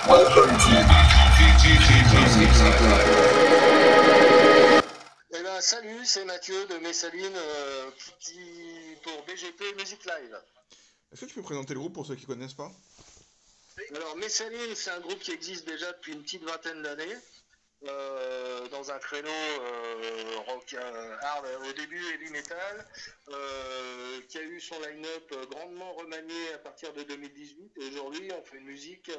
Eh ben, salut, c'est Mathieu de Messaline pour BGP Music Live. Est-ce que tu peux présenter le groupe pour ceux qui connaissent pas? Alors, Messaline, c'est un groupe qui existe déjà depuis une petite vingtaine d'années, dans un créneau rock hard au début heavy metal, qui a eu son line-up grandement remanié à partir de 2018. Et aujourd'hui, on fait une musique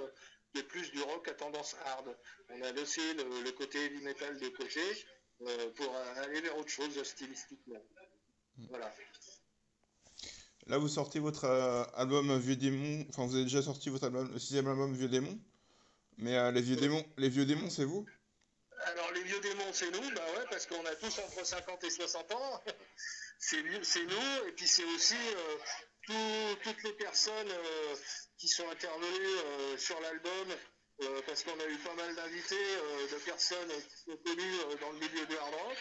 qui est plus du rock à tendance hard. On a laissé le côté heavy metal de côté pour aller vers autre chose stylistiquement. Voilà. Là, vous sortez votre album Vieux Démon. Enfin, vous avez déjà sorti votre album, le sixième album Vieux Démon. Mais les vieux démons, c'est vous? Alors les vieux démons, c'est nous, bah ouais, parce qu'on a tous entre 50 et 60 ans. C'est nous, et puis c'est aussi toutes les personnes qui sont intervenues sur l'album, parce qu'on a eu pas mal d'invités de personnes qui sont connues dans le milieu du hard rock,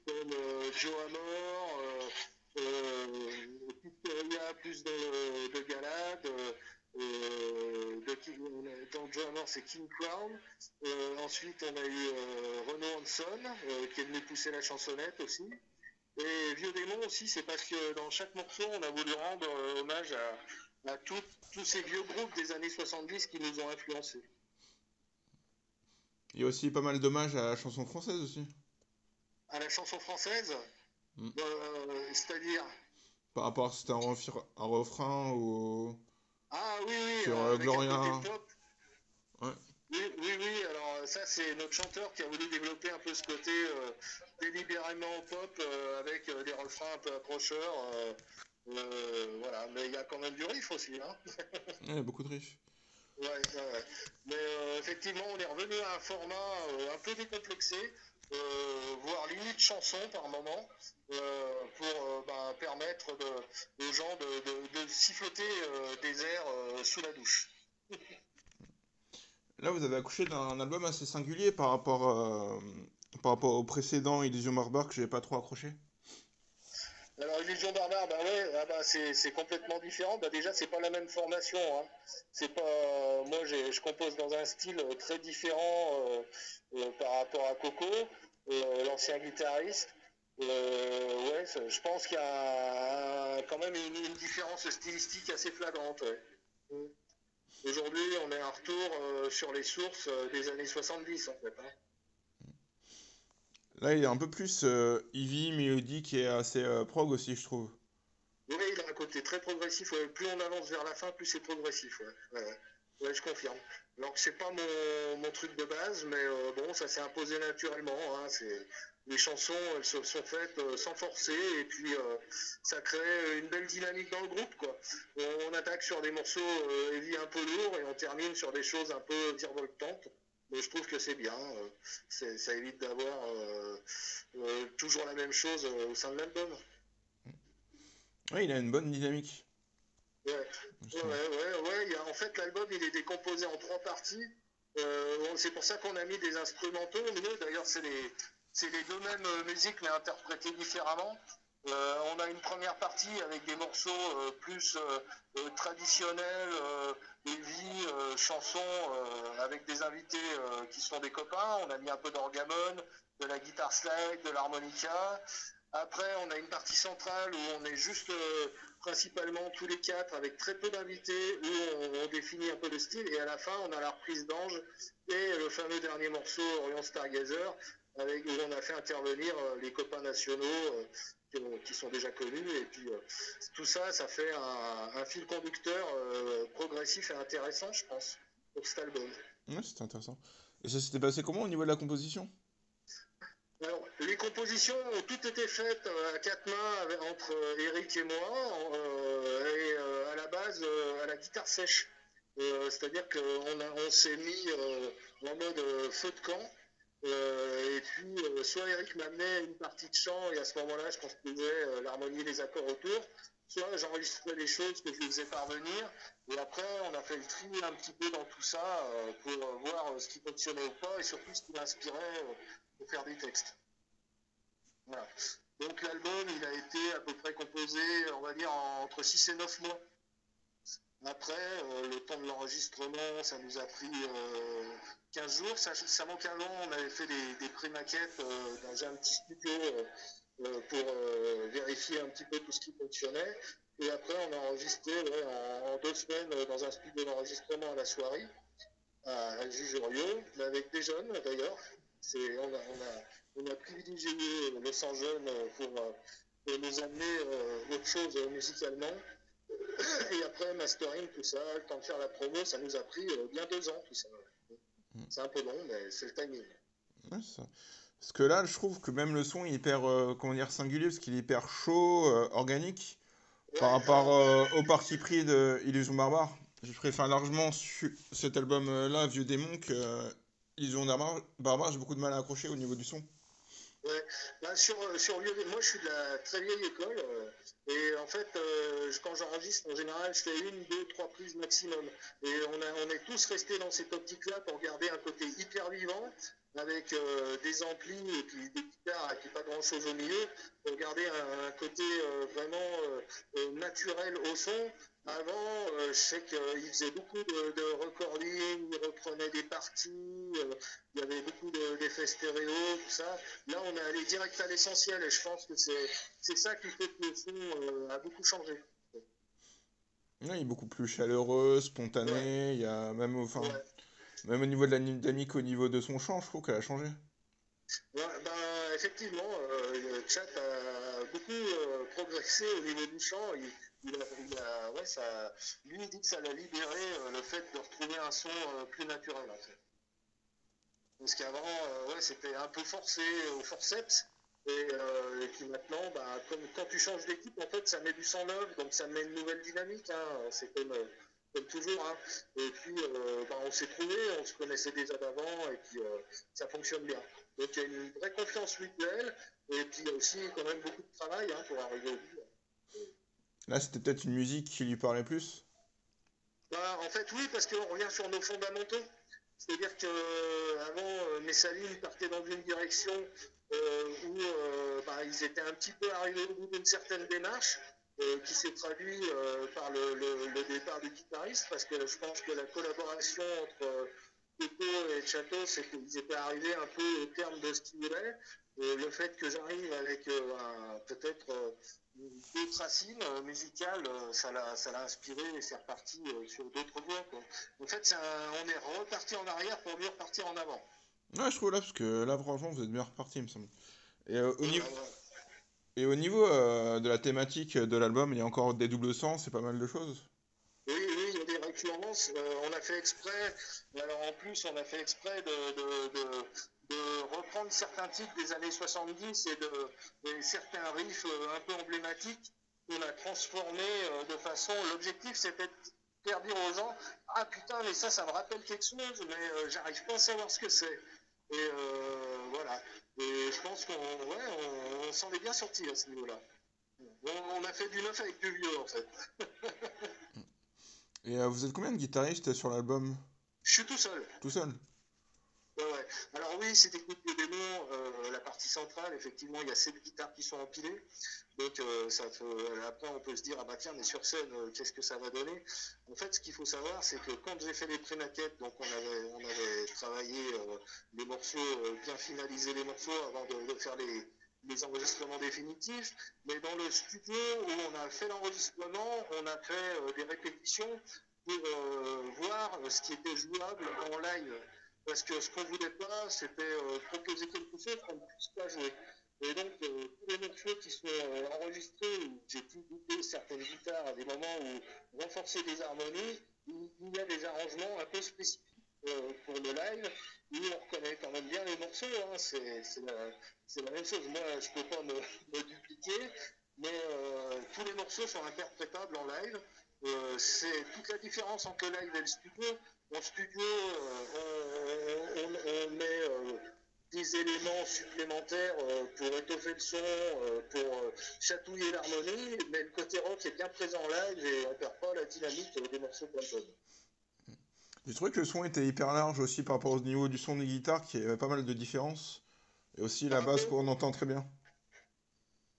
comme Joe Amor, Pizzeria, plus de Galad. Dans Joe Amor, c'est King Crown. Ensuite, on a eu Renaud Hanson, qui est venu pousser la chansonnette aussi. Et Vieux Démon aussi, c'est parce que dans chaque morceau, on a voulu rendre hommage à tous ces vieux groupes des années 70 qui nous ont influencés. Il y a aussi pas mal d'hommages à la chanson française aussi. À la chanson française, Mm. c'est-à-dire... Par rapport à si c'était un refrain ou Ah oui, oui, sur avec un Gloria. côté pop. Ouais. Oui, alors ça c'est notre chanteur qui a voulu développer un peu ce côté délibérément pop avec des refrains un peu accrocheurs. Voilà, mais il y a quand même du riff aussi, hein. Ouais, il y a beaucoup de riffs. Ouais. Mais effectivement, on est revenu à un format un peu décomplexé, voire limite chanson par moment, pour permettre aux gens de siffloter des airs sous la douche. Là, vous avez accouché d'un album assez singulier par rapport au précédent Illusion Barbare que j'ai pas trop accroché. Alors, Illusion Barbare, bah ouais, c'est complètement différent. Bah déjà, c'est pas la même formation, hein. C'est pas, moi, je compose dans un style très différent par rapport à Coco, l'ancien guitariste. Ouais, je pense qu'il y a quand même une différence stylistique assez flagrante. Ouais. Aujourd'hui, on est en retour sur les sources des années 70, en fait, hein. Là, il est un peu plus heavy, mélodique et assez prog aussi, je trouve. Oui, il a un côté très progressif. Ouais. Plus on avance vers la fin, plus c'est progressif. Ouais, je confirme. Alors que c'est pas mon truc de base, mais bon, ça s'est imposé naturellement, hein. Les chansons, elles se sont faites sans forcer, et puis ça crée une belle dynamique dans le groupe, quoi. On attaque sur des morceaux heavy un peu lourds, et on termine sur des choses un peu virevoltantes. Mais je trouve que c'est bien. Ça évite d'avoir toujours la même chose au sein de l'album. Ouais, il a une bonne dynamique, Ouais, justement. En fait, l'album, il est décomposé en trois parties. C'est pour ça qu'on a mis des instrumentaux. Nous, d'ailleurs, c'est les deux mêmes musiques, mais interprétées différemment. On a une première partie avec des morceaux plus traditionnels, heavy, chansons, avec des invités qui sont des copains. On a mis un peu d'orgamon, de la guitare slide, de l'harmonica. Après, on a une partie centrale où on est juste principalement tous les quatre avec très peu d'invités, où on définit un peu le style. Et à la fin, on a la reprise d'Ange et le fameux dernier morceau, Orion Stargazer, où on a fait intervenir les copains nationaux qui sont déjà connus. Et puis tout ça, ça fait un fil conducteur progressif et intéressant, je pense, pour cet album. Ouais, c'était intéressant. Et ça s'était passé comment au niveau de la composition? Alors, les compositions ont toutes été faites à quatre mains entre Eric et moi, et à la base à la guitare sèche. C'est-à-dire qu'on s'est mis en mode feu de camp. Et puis, soit Eric m'amenait une partie de chant, et à ce moment-là, je construisais l'harmonie et les accords autour, soit j'enregistrais les choses que je lui faisais parvenir, et après, on a fait le tri un petit peu dans tout ça pour voir ce qui fonctionnait ou pas, et surtout ce qui m'inspirait pour faire des textes. Voilà. Donc l'album, il a été à peu près composé, on va dire, entre 6 et 9 mois. Après, le temps de l'enregistrement, ça nous a pris 15 jours. Sachant qu'avant, on avait fait des pré-maquettes dans un petit studio pour vérifier un petit peu tout ce qui fonctionnait. Et après, on a enregistré ouais, en 2 semaines dans un studio d'enregistrement à la soirée, à Jujurieux, mais avec des jeunes d'ailleurs. On a privilégié le sang jeune pour nous amener autre chose musicalement. Et après, mastering, tout ça, le temps de faire la promo, ça nous a pris bien 2 ans, tout ça. Mm. C'est un peu long, mais c'est le timing. Ouais, c'est ça. Parce que là, je trouve que même le son est hyper, comment dire, singulier, parce qu'il est hyper chaud, organique, par Ouais, rapport au parti pris de Illusion Barbare. Je préfère largement cet album-là, Vieux Démon, que Illusion Barbare. J'ai beaucoup de mal à accrocher au niveau du son. ouais. Bah, sur moi, je suis de la très vieille école. Et en fait, quand j'enregistre, en général, je fais 1, 2, 3 prises maximum. Et on est tous restés dans cette optique-là pour garder un côté hyper vivant, avec des amplis et puis des guitares et puis pas grand-chose au milieu, pour garder un côté vraiment naturel au son. Avant, je sais qu'ils faisaient beaucoup de recording, ils reprenaient des parties, il y avait beaucoup d'effets stéréo, tout ça. Là, on est allé direct à l'essentiel et je pense que c'est ça qui fait que le son a beaucoup changé. Ouais, il est beaucoup plus chaleureux, Ouais, spontané, il y a même, enfin, ouais. même au niveau de la dynamique, au niveau de son chant, je trouve qu'elle a changé. Ouais, ben, effectivement, Chat a beaucoup progressé au niveau du chant. Ouais, lui, il dit que ça l'a libéré le fait de retrouver un son plus naturel, en fait. Parce qu'avant, ouais, c'était un peu forcé au forceps. Et puis maintenant, bah, quand tu changes d'équipe, en fait, ça met du sang neuf, donc ça met une nouvelle dynamique. Hein. C'est comme toujours. Hein. Et puis, bah, on s'est trouvé, on se connaissait déjà d'avant, et puis ça fonctionne bien. Donc il y a une vraie confiance mutuelle, et puis il y a aussi quand même beaucoup de travail hein, pour arriver au bout. Là, c'était peut-être une musique qui lui parlait plus. Bah, en fait, oui, parce qu'on revient sur nos fondamentaux. C'est-à-dire qu'avant, Messaline partait dans une direction où bah, ils étaient un petit peu arrivés au bout d'une certaine démarche, qui s'est traduit par le départ du guitariste, parce que je pense que la collaboration entre Coco et Chato, c'est qu'ils étaient arrivés un peu au terme de ce qu'ils voulaient. Le fait que j'arrive avec peut-être d'autres racines musicales, ça l'a inspiré et c'est reparti sur d'autres voies. Quoi. En fait, on est reparti en arrière pour mieux repartir en avant. Ouais, je trouve là, parce que là, franchement, vous êtes bien reparti, il me semble. Et Voilà, voilà. au niveau de la thématique de l'album, il y a encore des doubles sens et pas mal de choses. Oui, oui, il y a des récurrences. On a fait exprès, alors en plus, on a fait exprès de reprendre certains titres des années 70 et certains riffs un peu emblématiques qu'on a transformés de façon. L'objectif, c'était de faire dire aux gens ah putain, mais ça me rappelle quelque chose, mais j'arrive pas à savoir ce que c'est. Et voilà. Et je pense qu'on ouais, on s'en est bien sorti à ce niveau-là. On a fait du neuf avec du vieux, en fait. Et vous êtes combien de guitaristes sur l'album? Je suis tout seul. Tout seul? Ouais, ouais. Alors oui, si t'écoutes le démon, la partie centrale, effectivement, il y a 7 guitares qui sont empilées. Donc après, on peut se dire, ah bah tiens, mais sur scène, qu'est-ce que ça va donner? En fait, ce qu'il faut savoir, c'est que quand j'ai fait les pré-maquettes, donc on avait travaillé les morceaux, bien finalisé les morceaux avant de faire les enregistrements définitifs. Mais dans le studio où on a fait l'enregistrement, on a fait des répétitions pour voir ce qui était jouable en live. Parce que ce qu'on voulait pas, c'était proposer quelque chose qu'on ne puisse pas jouer. Et donc, tous les morceaux qui sont enregistrés, où j'ai pu goûter certaines guitares à des moments où renforcer des harmonies, il y a des arrangements un peu spécifiques pour le live, où on reconnaît quand même bien les morceaux. Hein, c'est la même chose. Moi, je ne peux pas me dupliquer, mais tous les morceaux sont interprétables en live. C'est toute la différence entre le live et le studio. En studio, on met des éléments supplémentaires pour étoffer le son, pour chatouiller l'harmonie, mais le côté rock est bien présent en live et on ne perd pas la dynamique des morceaux qu'on donne. J'ai trouvé que le son était hyper large aussi par rapport au niveau du son des guitares, qui avait pas mal de différences. Et aussi la Un basse peu. qu'on entend très bien.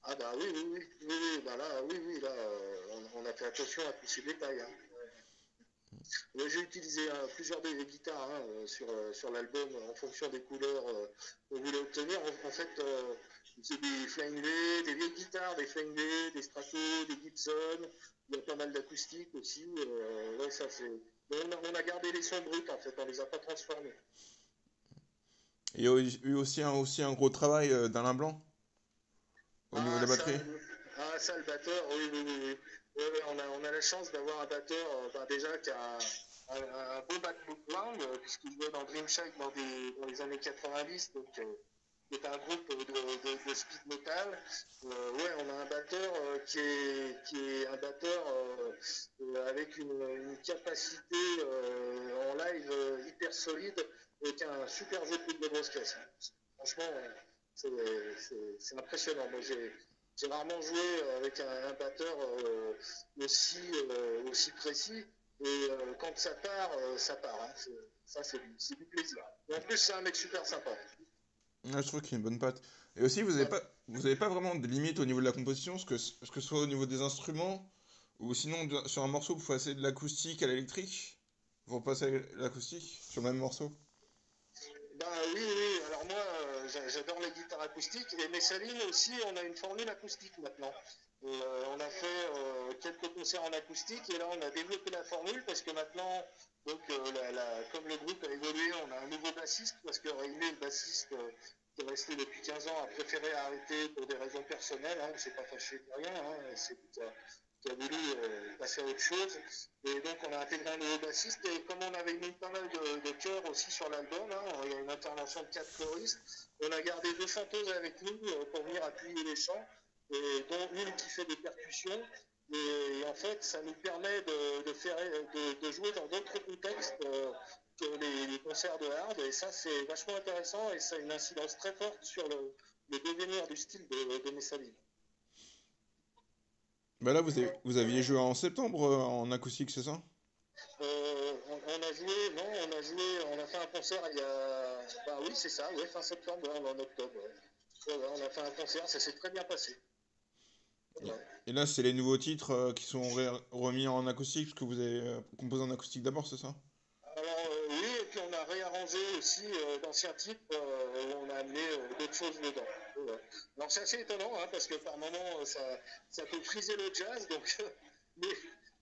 Ah bah oui, oui, oui, oui, oui, bah là, oui, oui, là, on a fait attention à tous ces détails. Hein. J'ai utilisé plusieurs des guitares sur l'album en fonction des couleurs qu'on voulait obtenir. En fait, c'est des Flying V, des vieilles guitares, des Flying V, des Strato, des Gibson. Il y a pas mal d'acoustiques aussi. Ouais, ça c'est. On a gardé les sons bruts en fait, on les a pas transformés. Il y a eu aussi un gros travail d'Alain Blanc au niveau de la Ah, ça, batterie. le batteur, oui, oui, oui, oui. Ouais, ouais, on a la chance d'avoir un batteur déjà qui a un beau background, puisqu'il jouait dans Dream Shack dans les années 90, donc qui est un groupe de speed metal. Ouais, on a un batteur qui est un batteur avec une capacité en live hyper solide et qui a un super jeu de grosse caisse. Franchement, c'est impressionnant. Moi, j'ai rarement joué avec un batteur aussi précis. Et quand ça part, ça part. Hein. Ça, c'est du plaisir. Et en plus, c'est un mec super sympa. Ouais, je trouve qu'il a une bonne patte. Et aussi, vous avez pas vraiment de limite au niveau de la composition, ce que ce soit au niveau des instruments, ou sinon sur un morceau, vous passez de l'acoustique à l'électrique, vous repassez à l'acoustique sur le même morceau. Ben oui, oui. Alors moi, j'adore les guitares acoustiques. Et Messaline aussi, on a une formule acoustique maintenant. Et, on a fait quelques concerts en acoustique et là on a développé la formule parce que maintenant, donc, comme le groupe a évolué, on a un nouveau bassiste parce que Rémi, le bassiste qui est resté depuis 15 ans, a préféré arrêter pour des raisons personnelles. Hein, on ne s'est pas fâché de rien. Hein, c'est qui a voulu passer à autre chose. Et donc on a intégré un nouveau bassiste et comme on avait mis pas mal de chœurs aussi sur l'album, hein, il y a une intervention de 4 choristes, on a gardé 2 chanteuses avec nous pour venir appuyer les chants, et dont une qui fait des percussions. Et en fait, ça nous permet de jouer dans d'autres contextes que les concerts de hard. Et ça, c'est vachement intéressant et ça a une incidence très forte sur le devenir du style de Messaline. Bah là, vous aviez joué en septembre en acoustique, c'est ça? On a joué, non, on a fait un concert il y a, bah oui, c'est ça, ouais, fin septembre, ouais, en octobre. Ouais. Ouais, ouais, on a fait un concert, ça s'est très bien passé. Et, Ouais. et là, c'est les nouveaux titres qui sont remis en acoustique, parce que vous avez composé en acoustique d'abord, c'est ça? Alors oui, et puis on a réarrangé aussi d'anciens titres où on a amené d'autres choses dedans. Ouais, ouais. Alors c'est assez étonnant, hein, parce que par moments ça peut friser le jazz, donc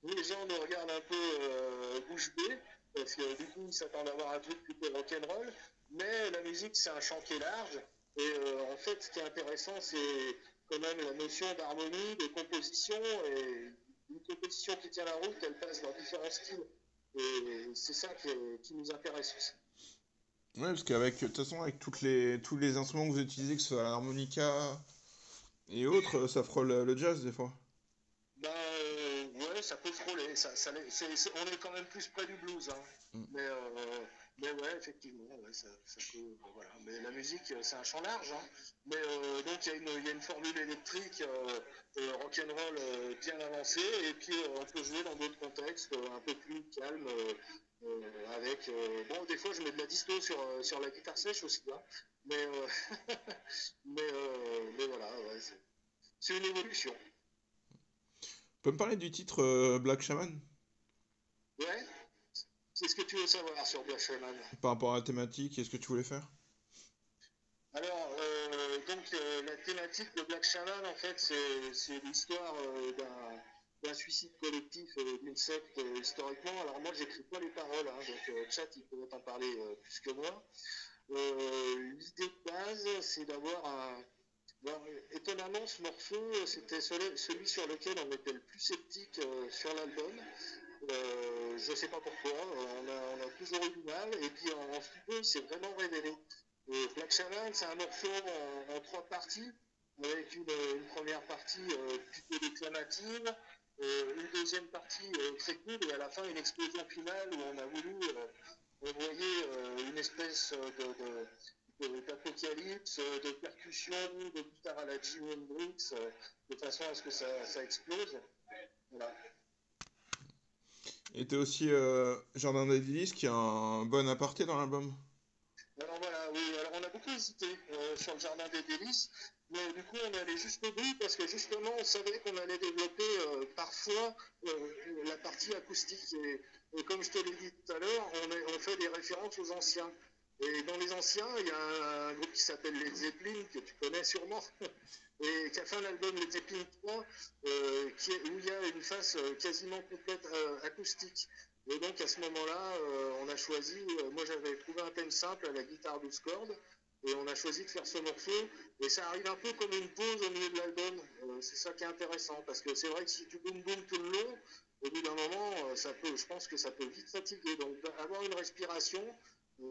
les gens nous regardent un peu bouche bée, parce que du coup ils s'attendent à avoir un truc plutôt rock'n'roll, mais la musique c'est un champ qui est large, et en fait ce qui est intéressant c'est quand même la notion d'harmonie, de composition, et une composition qui tient la route, elle passe dans différents styles. Et c'est ça qui nous intéresse aussi. Ouais, parce qu'avec, de toute façon, avec tous les instruments que vous utilisez, que ce soit l'harmonica et autres, ça frôle le jazz des fois. Ben ouais, ça peut frôler. On est quand même plus près du blues, hein. Mm. Mais, euh, mais ouais, effectivement, ouais, ça peut. Voilà. Mais la musique, c'est un champ large, hein. Mais donc il y a une formule électrique rock'n'roll bien avancée, et puis on peut jouer dans d'autres contextes un peu plus calmes. Avec bon, des fois je mets de la disto sur la guitare sèche aussi, hein. Mais mais voilà, ouais, c'est une évolution. Tu peux me parler du titre Black Shaman Ouais. Qu'est-ce que tu veux savoir sur Black Shaman? par rapport à la thématique et ce que tu voulais faire? Alors, la thématique de Black Shaman, en fait, c'est l'histoire d'un suicide collectif d'une secte historiquement. Alors moi, j'écris pas les paroles, hein, donc Chat, il peut t'en parler plus que moi. L'idée de base, c'est d'avoir un... Bon, étonnamment, ce morceau, c'était celui sur lequel on était le plus sceptique sur l'album. Je ne sais pas pourquoi, on a toujours eu du mal, et puis en studio, il s'est vraiment révélé. Et Black Shaman, c'est un morceau en 3 parties, avec une première partie plutôt déclamative, une deuxième partie très cool, et à la fin, une explosion finale où on a voulu envoyer une espèce d'apocalypse, de percussion, de guitare à la Jimi Hendrix, de façon à ce que ça explose. Voilà. Et t'as aussi Jardin des Délices qui a un bon aparté dans l'album. Alors voilà, oui, alors on a beaucoup hésité sur le Jardin des Délices, Mais du coup, on est allé juste au bout parce que justement, on savait qu'on allait développer parfois la partie acoustique. Et comme je te l'ai dit tout à l'heure, on fait des références aux anciens. Et dans les anciens, il y a un groupe qui s'appelle Led Zeppelin, que tu connais sûrement, et qui a fait un album Led Zeppelin 3, où il y a une face quasiment complète acoustique. Et donc à ce moment-là, on a choisi, moi j'avais trouvé un thème simple à la guitare 12 cordes, et on a choisi de faire ce morceau. Et ça arrive un peu comme une pause au milieu de l'album. C'est ça qui est intéressant, parce que c'est vrai que si tu boum boum tout le long, au bout d'un moment, je pense que ça peut vite fatiguer. Donc avoir une respiration,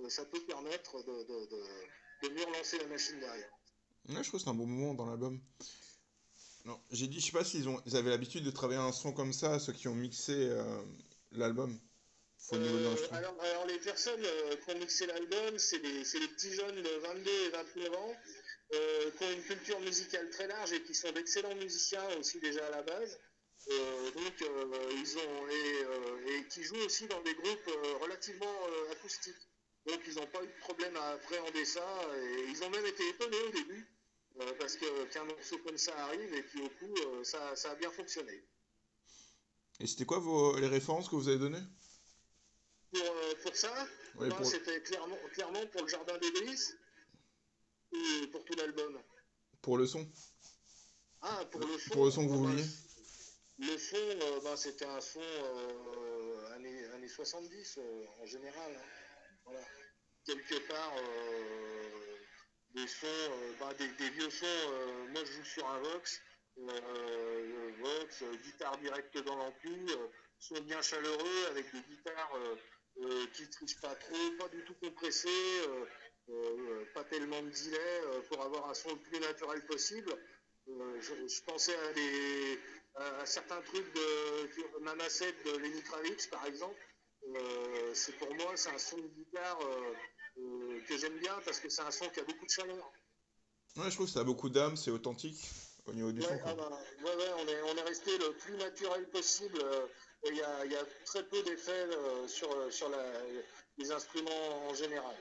ça peut permettre de mieux relancer la machine derrière. Ouais, je trouve que c'est un bon moment dans l'album. Non, j'ai dit, je sais pas ils avaient l'habitude de travailler un son comme ça, ceux qui ont mixé l'album, au niveau de l'instru. Alors les personnes qui ont mixé l'album, c'est des petits jeunes de 22 et 29 ans qui ont une culture musicale très large et qui sont d'excellents musiciens aussi déjà à la base. Et qui jouent aussi dans des groupes relativement acoustiques. Donc ils n'ont pas eu de problème à appréhender ça et ils ont même été étonnés au début parce qu'un morceau comme ça arrive et puis au coup ça a bien fonctionné. Et c'était quoi les références que vous avez données? Pour ça, Ouais, c'était clairement pour le Jardin des Délices ou pour tout l'album. pour le son. Ah, pour le son, Pour le son que vous vouliez. le son, c'était un son années 70 en général. Hein. Voilà. Quelque part, des sons, des vieux sons. Moi, je joue sur un Vox, guitare directe dans l'ampli, son bien chaleureux avec des guitares qui ne trichent pas trop, pas du tout compressées, pas tellement de delay pour avoir un son le plus naturel possible. Je pensais à certains trucs de Mama 7 de Lenny Kravitz, par exemple. Pour moi, c'est un son de guitare que j'aime bien parce que c'est un son qui a beaucoup de chaleur. Ouais, je trouve que ça a beaucoup d'âme, c'est authentique au niveau du son, Ouais, quoi. on est resté le plus naturel possible. Il y a très peu d'effets sur les instruments en général.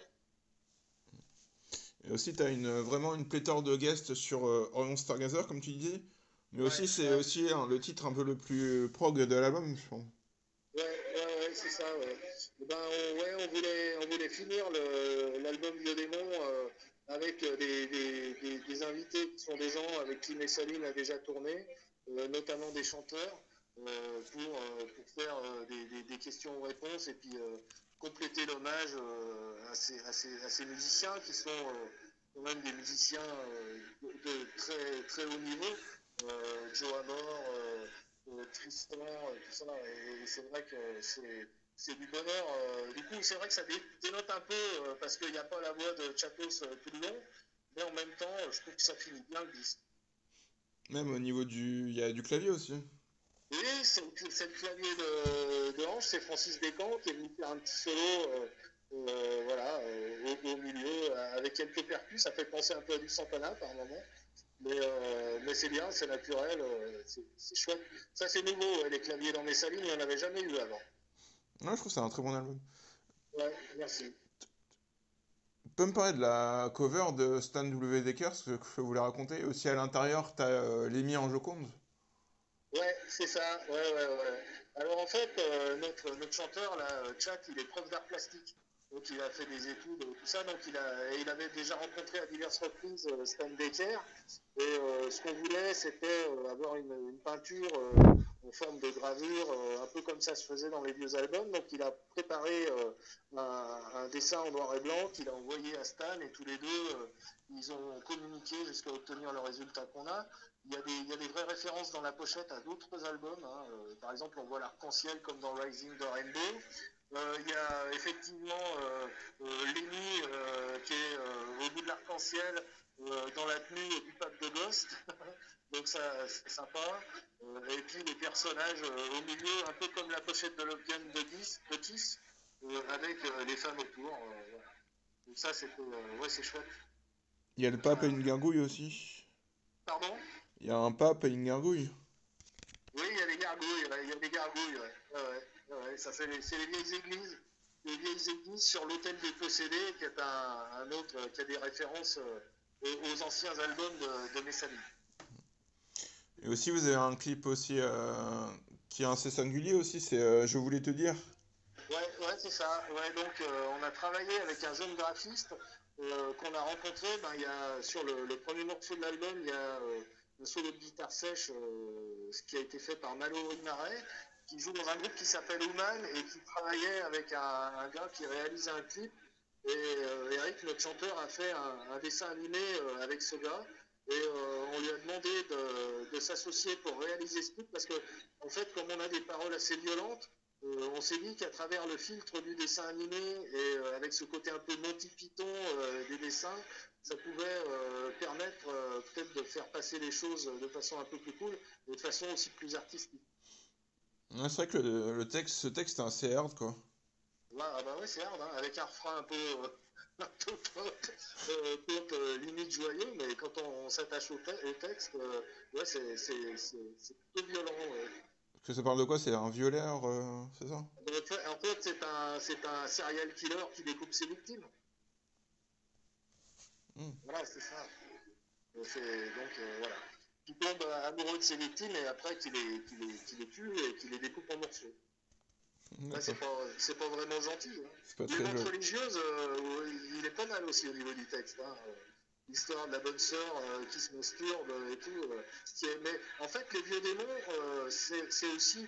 Et aussi, t'as vraiment une pléthore de guests sur Orion Stargazer, comme tu dis. Mais Ouais, aussi, c'est ouais, aussi le titre un peu le plus prog de l'album, je pense. c'est ça. Ouais. Et ben, on voulait finir l'album Biodémon avec des invités qui sont des gens avec qui Messaline a déjà tourné, notamment des chanteurs, pour faire des questions-réponses et puis compléter l'hommage à ces musiciens qui sont quand même des musiciens de très, très haut niveau. Joe Amor, Tristan, tout ça. Et c'est vrai que c'est du bonheur. Du coup, c'est vrai que ça dénote un peu parce qu'il n'y a pas la voix de Chatos tout le long, mais en même temps, je trouve que ça finit bien le disque. Même au niveau du... Il y a du clavier aussi. Oui, c'est le clavier de Hanche, c'est Francis Descamps qui est venu faire un petit solo au milieu avec quelques percus. Ça fait penser un peu à du Santana par moment. Mais c'est bien, c'est naturel, c'est chouette. Ça, c'est nouveau, ouais, les claviers dans mes salines, il n'y en avait jamais eu avant. Ouais, je trouve que c'est un très bon album. Ouais, merci. Tu peux me parler de la cover de Stan W. Decker, ce que je voulais raconter. Aussi à l'intérieur, t'as Lemmy en Joconde. Ouais, c'est ça, ouais. Alors en fait, notre chanteur, là, Chat, il est prof d'art plastique. Donc il a fait des études, tout ça, donc il avait déjà rencontré à diverses reprises Stan Decker. Et ce qu'on voulait, c'était avoir une peinture en forme de gravure, un peu comme ça se faisait dans les vieux albums. Donc il a préparé un dessin en noir et blanc qu'il a envoyé à Stan et tous les deux, ils ont communiqué jusqu'à obtenir le résultat qu'on a. Il y a des vraies références dans la pochette à d'autres albums. Hein. Par exemple, on voit l'arc-en-ciel comme dans Rising the Rainbow. Il y a effectivement Lenny qui est au bout de l'arc-en-ciel dans la tenue du pape de Ghost. Donc ça, c'est sympa. Et puis les personnages au milieu, un peu comme la pochette de Love Gun de Kiss, avec les femmes autour. Voilà. Donc ça, c'est chouette. Il y a le pape et une gargouille aussi. Pardon? Il y a un pape et une gargouille. Oui, il y a les gargouilles, il y a des gargouilles, ouais. Ça c'est les vieilles églises. Les vieilles églises sur l'autel des possédés, qui est un autre, qui a des références aux anciens albums de Messaline. Et aussi, vous avez un clip aussi qui est assez singulier aussi, c'est Je voulais te dire. Ouais, c'est ça. Ouais, donc on a travaillé avec un jeune graphiste qu'on a rencontré. Ben, il y a, sur le premier morceau de l'album, il y a un solo de guitare sèche ce qui a été fait par Mallory Marais, qui joue dans un groupe qui s'appelle Human et qui travaillait avec un gars qui réalise un clip. Et Eric, notre chanteur, a fait un dessin animé avec ce gars. Et on lui a demandé de s'associer pour réaliser ce clip parce que, en fait, comme on a des paroles assez violentes, on s'est dit qu'à travers le filtre du dessin animé et avec ce côté un peu Monty Python des dessins, ça pouvait permettre peut-être de faire passer les choses de façon un peu plus cool et de façon aussi plus artistique. Ouais, c'est vrai que ce texte est assez hard, quoi. Ouais, ah bah ouais, c'est hard, hein, avec un refrain un peu, un peu pop, limite joyeux, mais quand on s'attache au texte, ouais, c'est plutôt violent. Ouais. Parce que ça parle de quoi? C'est un violeur, c'est ça? Donc, en fait, c'est un serial killer qui découpe ses victimes. Hmm, Voilà, c'est ça. Donc, voilà. Qui tombe amoureux de ses victimes et après qui les tue et qui les découpe en morceaux. Là, d'accord. c'est pas vraiment gentil. Hein. C'est pas Les très notes joli. religieuses, il est pas mal aussi au niveau du texte. Hein. L'histoire de la bonne sœur qui se masturbe et tout. Mais en fait, les vieux démons, c'est aussi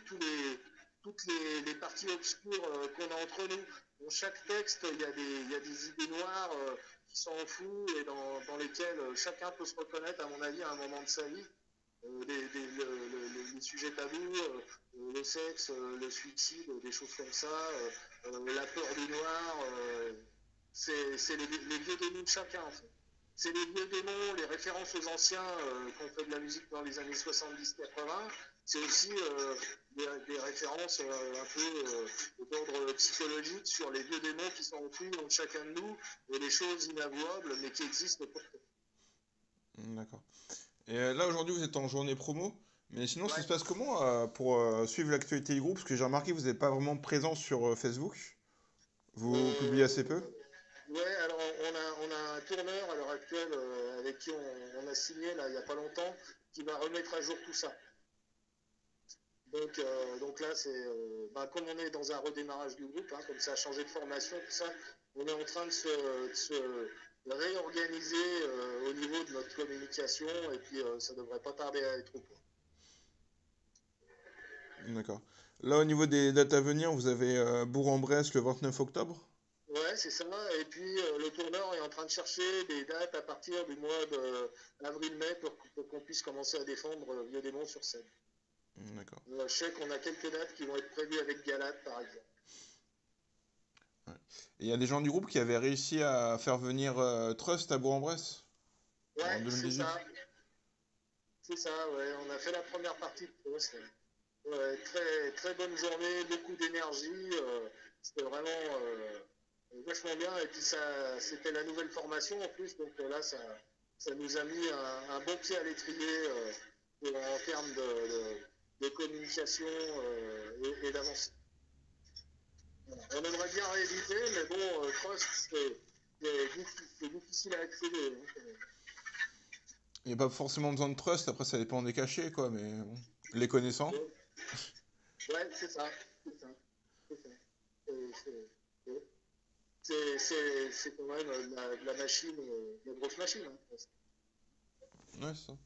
toutes les parties obscures qu'on a entre nous. Dans chaque texte, il y a des idées noires qui sont enfouies et dans lesquelles chacun peut se reconnaître, à mon avis, à un moment de sa vie. Les sujets tabous, le sexe, le suicide, des choses comme ça, la peur du noir, c'est les vieux démons de chacun en fait. C'est les vieux démons, les références aux anciens qui ont fait de la musique dans les années 70-80. C'est aussi des références un peu d'ordre psychologique sur les vieux démons qui sont enfouis dans chacun de nous et les choses inavouables mais qui existent pourtant. D'accord. Et là, aujourd'hui, vous êtes en journée promo. Mais sinon, ça Ouais. se passe comment pour suivre l'actualité du groupe? Parce que j'ai remarqué que vous n'êtes pas vraiment présent sur Facebook. Vous publiez assez peu. Euh, Ouais, alors on a un tourneur à l'heure actuelle avec qui on a signé là, il n'y a pas longtemps qui va remettre à jour tout ça. Donc là, comme on est dans un redémarrage du groupe, hein, comme ça a changé de formation, tout ça, on est en train de se réorganiser au niveau de notre communication et puis ça devrait pas tarder à être au point. D'accord. Là, au niveau des dates à venir, vous avez Bourg-en-Bresse le 29 octobre. Ouais, c'est ça. Et puis le tourneur est en train de chercher des dates à partir du mois d'avril-mai pour qu'on puisse commencer à défendre Vieux Démon sur scène. D'accord. Je sais qu'on a quelques dates qui vont être prévues avec Galate, par exemple. Ouais. Et il y a des gens du groupe qui avaient réussi à faire venir Trust à Bourg-en-Bresse en Ouais, 2018. c'est ça, ouais. On a fait la première partie de poste. Ouais, très bonne journée, beaucoup d'énergie. C'était vraiment vachement bien. Et puis c'était la nouvelle formation en plus, donc là, ça nous a mis un bon pied à l'étrier en termes de communication et d'avancée. On aimerait bien rééditer, mais bon, Trust, c'est difficile à accéder. Hein. Il n'y a pas forcément besoin de Trust, après ça dépend des cachets, quoi, mais bon. Les connaissants. Ouais, c'est ça. C'est ça. C'est ça. C'est quand même de la machine, de la grosse machine. Hein. Ouais, c'est ça.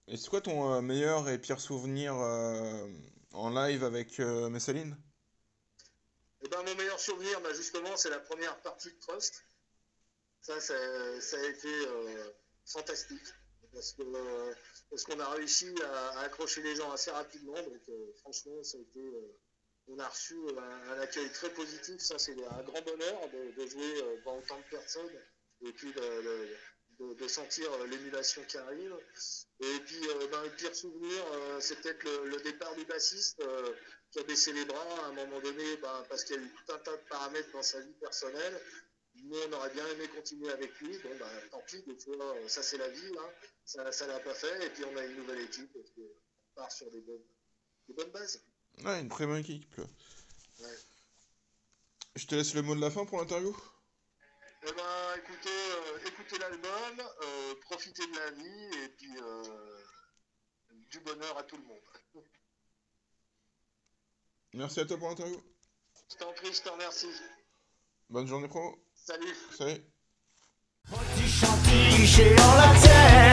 Et c'est quoi ton meilleur et pire souvenir en live avec Messaline? Et ben, mon meilleur souvenir, bah, justement, c'est la première partie de Trust. Ça a été fantastique. Parce que parce qu'on a réussi à accrocher les gens assez rapidement. Donc, franchement, ça a été. On a reçu un accueil très positif. Ça, c'est un grand bonheur de jouer devant autant de personnes et puis de sentir l'émulation qui arrive. Et puis, ben, le pire souvenir, c'est peut-être le départ du bassiste qui a baissé les bras à un moment donné ben, parce qu'il y a eu tout un tas de paramètres dans sa vie personnelle. Nous, on aurait bien aimé continuer avec lui. Bon, ben, tant pis, des fois, ça c'est la vie. Hein. Ça l'a pas fait. Et puis, on a une nouvelle équipe. Et puis, on part sur des bonnes bases. Ouais, une très bonne équipe, là. Ouais. Je te laisse le mot de la fin pour l'interview. Eh ben, écoutez l'album. la vie et puis du bonheur à tout le monde. Merci à toi pour l'interview. Je t'en prie, je te remercie. Bonne journée pro. Salut. Salut. Prodigy géant la terre.